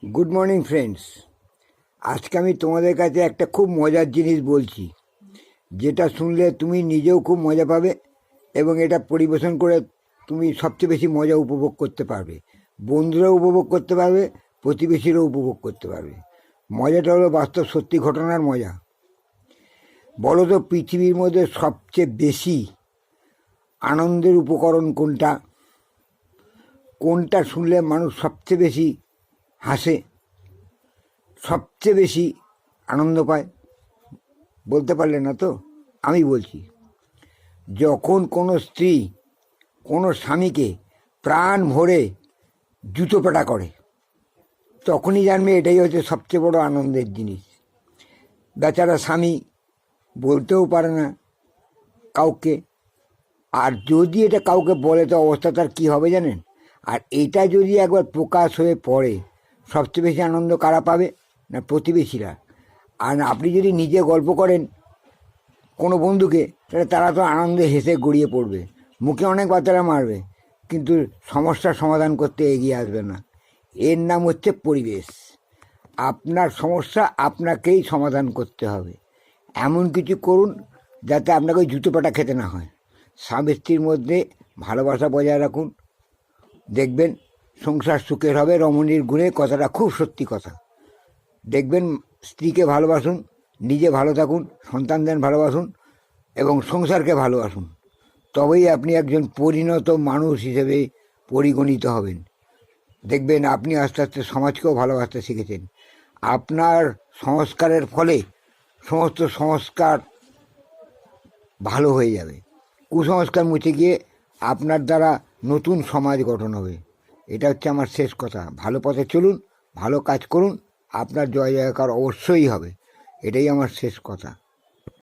Good morning friends. আজকে আমি তোমাদের কাছে একটা খুব মজার জিনিস বলছি, যেটা শুনলে তুমি নিজেও খুব মজা পাবে এবং এটা পরিবেশন করে তুমি সবচেয়ে বেশি মজা উপভোগ করতে পারবে। বন্ধুরাও উপভোগ করতে পারবে, প্রতিবেশীরাও উপভোগ করতে পারবে। মজাটা হলো বাস্তব সত্যি ঘটনার মজা। বলো তো, পৃথিবীর মধ্যে সবচেয়ে বেশি আনন্দের উপকরণ কোনটা? কোনটা শুনলে মানুষ সবচেয়ে বেশি হাসে, সবচেয়ে বেশি আনন্দ পায়? বলতে পারলে না তো? আমি বলছি, যখন কোনো স্ত্রী কোনো স্বামীকে প্রাণ ভরে জুতো পেটা করে, তখনই জানবে এটাই হচ্ছে সবচেয়ে বড় আনন্দের জিনিস। বেচারা স্বামী বলতেও পারে না কাউকে, আর যদি এটা কাউকে বলে তো অবস্থা তার কী হবে জানেন? আর এটা যদি একবার প্রকাশ হয়ে পড়ে, সবচেয়ে বেশি আনন্দ কারা পাবে? না প্রতিবেশীরা। আর আপনি যদি নিজে গল্প করেন কোনো বন্ধুকে, তাহলে তারা তো আনন্দে হেসে গড়িয়ে পড়বে, মুখে অনেক বাচ্চারা মারবে, কিন্তু সমস্যার সমাধান করতে এগিয়ে আসবে না। এর নাম হচ্ছে পরিবেশ। আপনার সমস্যা আপনাকেই সমাধান করতে হবে। এমন কিছু করুন যাতে আপনাকে ওই জুতো পাটা খেতে না হয়। স্বামী স্ত্রীর মধ্যে ভালোবাসা বজায় রাখুন, দেখবেন সংসার সুখের হবে। রমণীর গুণে কথাটা খুব সত্যি কথা। দেখবেন, স্ত্রীকে ভালোবাসুন, নিজে ভালো থাকুন, সন্তানদের ভালোবাসুন এবং সংসারকে ভালোবাসুন। তবেই আপনি একজন পরিণত মানুষ হিসেবে পরিগণিত হবেন। দেখবেন আপনি আস্তে আস্তে সমাজকেও ভালোবাসতে শিখেছেন। আপনার সংস্কারের ফলে সমস্ত সংস্কার ভালো হয়ে যাবে। কুসংস্কার মুছে গিয়ে আপনার দ্বারা নতুন সমাজ গঠন হবে। এটা হচ্ছে আমার শেষ কথা। ভালো পথে চলুন, ভালো কাজ করুন, আপনার জয় জয়কার অবশ্যই হবে। এটাই আমার শেষ কথা।